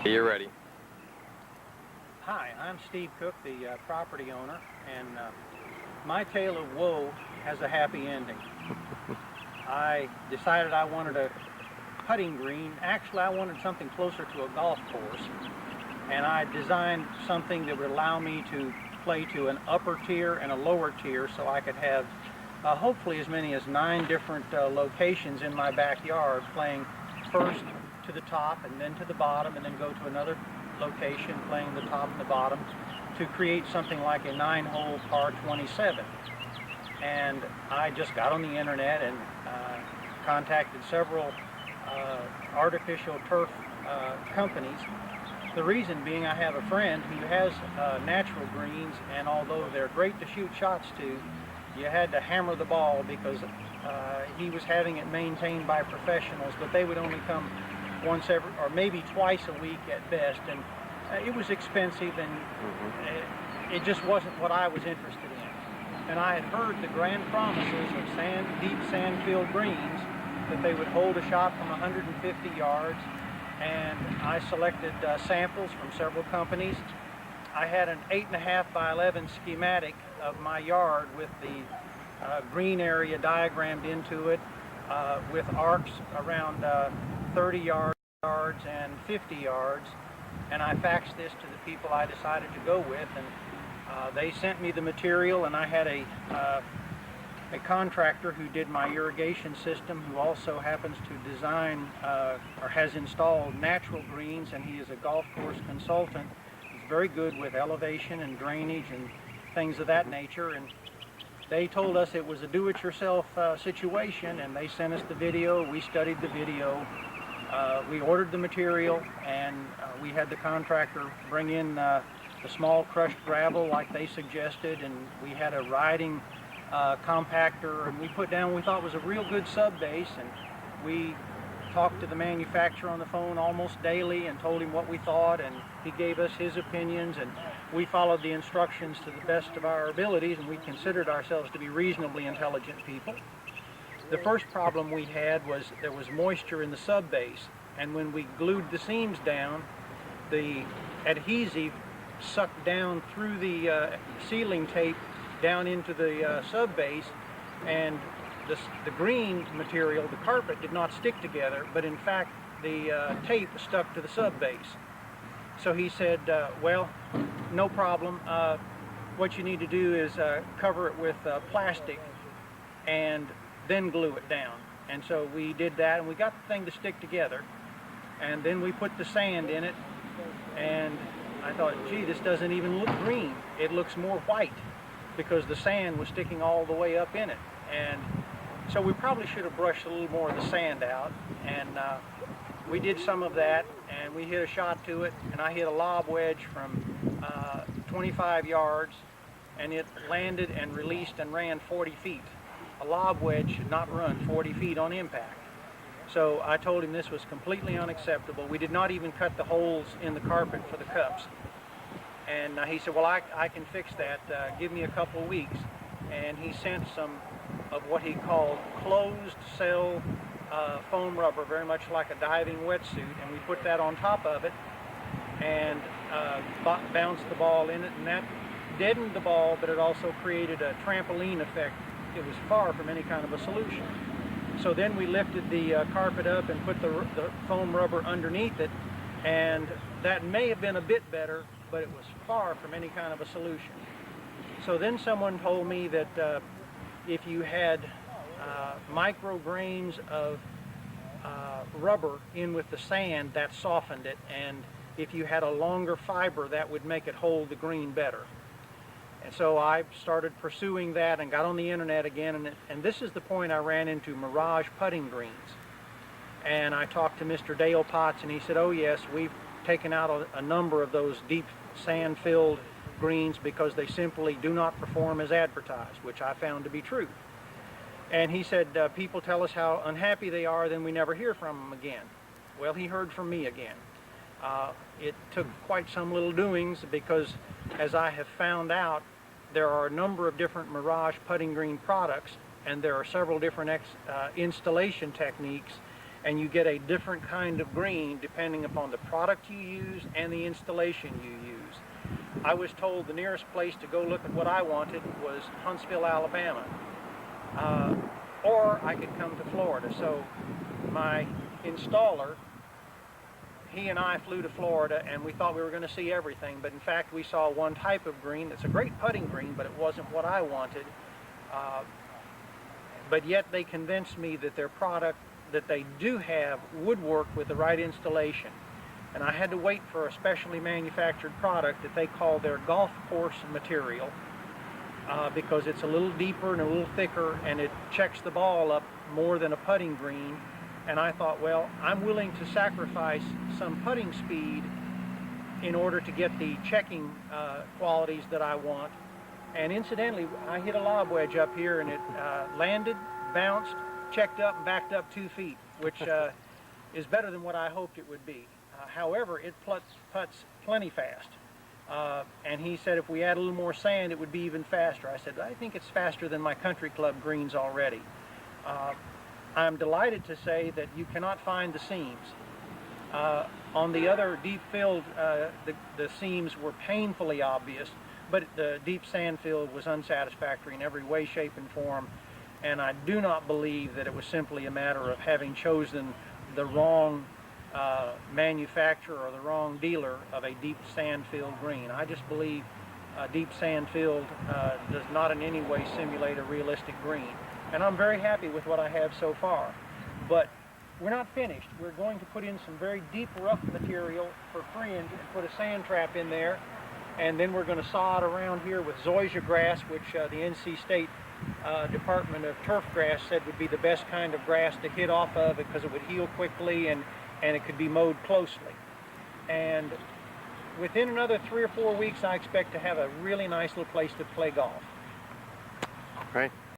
You're ready. Hi, I'm Steve Cook, the property owner, and my tale of woe has a happy ending. I decided I wanted a putting green. Actually, I wanted something closer to a golf course, and I designed something that would allow me to play to an upper tier and a lower tier, so I could have hopefully as many as 9 different locations in my backyard, playing first to the top and then to the bottom and then go to another location playing the top and the bottom to create something like a 9-hole par 27. And I just got on the internet and contacted several artificial turf companies. The reason being, I have a friend who has natural greens, and although they're great to shoot shots to, you had to hammer the ball because he was having it maintained by professionals, but they would only come once every, or maybe twice a week at best, and it was expensive, and it just wasn't what I was interested in. And I had heard the grand promises of deep sand-filled greens, that they would hold a shot from 150 yards, and I selected samples from several companies. I had an 8.5 by 11 schematic of my yard with the green area diagrammed into it, with arcs around 30 yards and 50 yards, and I faxed this to the people I decided to go with, and they sent me the material, and I had a contractor who did my irrigation system, who also happens to design or has installed natural greens, and he is a golf course consultant. He's very good with elevation and drainage and things of that nature, and they told us it was a do-it-yourself situation, and they sent us the video. We studied the video. We ordered the material, and we had the contractor bring in the small crushed gravel like they suggested, and we had a riding compactor, and we put down what we thought was a real good sub base, and we talked to the manufacturer on the phone almost daily and told him what we thought, and he gave us his opinions, and we followed the instructions to the best of our abilities, and we considered ourselves to be reasonably intelligent people. The first problem we had was there was moisture in the sub base, and when we glued the seams down, the adhesive sucked down through the sealing tape down into the sub base, and the green material, the carpet, did not stick together, but in fact the tape stuck to the sub base. So he said, well, no problem. What you need to do is cover it with plastic and then glue it down. And so we did that, and we got the thing to stick together, and then we put the sand in it, and I thought, gee, this doesn't even look green. It looks more white because the sand was sticking all the way up in it. And so we probably should have brushed a little more of the sand out, and we did some of that, and we hit a shot to it, and I hit a lob wedge from 25 yards, and it landed and released and ran 40 feet. A lob wedge should not run 40 feet on impact. So I told him this was completely unacceptable. We did not even cut the holes in the carpet for the cups. And he said, well, I can fix that. Give me a couple of weeks. And he sent some of what he called closed cell foam rubber, very much like a diving wetsuit, and we put that on top of it and bounced the ball in it, and that deadened the ball, but it also created a trampoline effect. It was far from any kind of a solution. So then we lifted the carpet up and put the foam rubber underneath it, and that may have been a bit better, but it was far from any kind of a solution. So then someone told me that if you had micro grains of rubber in with the sand, that softened it, and if you had a longer fiber, that would make it hold the green better. And so I started pursuing that and got on the internet again, and this is the point I ran into Mirage putting greens. And I talked to Mr. Dale Potts, and he said, oh yes, we've taken out a number of those deep sand-filled greens because they simply do not perform as advertised, which I found to be true. And he said, people tell us how unhappy they are, then we never hear from them again. Well, he heard from me again. It took quite some little doings because, as I have found out, there are a number of different Mirage putting green products, and there are several different installation techniques, and you get a different kind of green depending upon the product you use and the installation you use. I was told the nearest place to go look at what I wanted was Huntsville, Alabama, or I could come to Florida. So my installer, he and I flew to Florida, and we thought we were going to see everything, but in fact we saw one type of green that's a great putting green, but it wasn't what I wanted. But yet they convinced me that their product that they do have would work with the right installation. And I had to wait for a specially manufactured product that they call their golf course material, because it's a little deeper and a little thicker, and it checks the ball up more than a putting green. And I thought, well, I'm willing to sacrifice some putting speed in order to get the checking qualities that I want. And incidentally, I hit a lob wedge up here, and it landed, bounced, checked up, and backed up 2 feet, which is better than what I hoped it would be. However, it putts plenty fast. And he said if we add a little more sand, it would be even faster. I said, I think it's faster than my country club greens already. I'm delighted to say that you cannot find the seams. On the other deep filled, the seams were painfully obvious, but the deep sand fill was unsatisfactory in every way, shape, and form. And I do not believe that it was simply a matter of having chosen the wrong manufacturer or the wrong dealer of a deep sand-filled green. I just believe deep sand-filled does not in any way simulate a realistic green. And I'm very happy with what I have so far. But we're not finished. We're going to put in some very deep rough material for fringe and put a sand trap in there. And then we're going to saw it around here with zoysia grass, which the NC State Department of Turf Grass said would be the best kind of grass to hit off of it because it would heal quickly and it could be mowed closely. And within another 3 or 4 weeks, I expect to have a really nice little place to play golf. Great.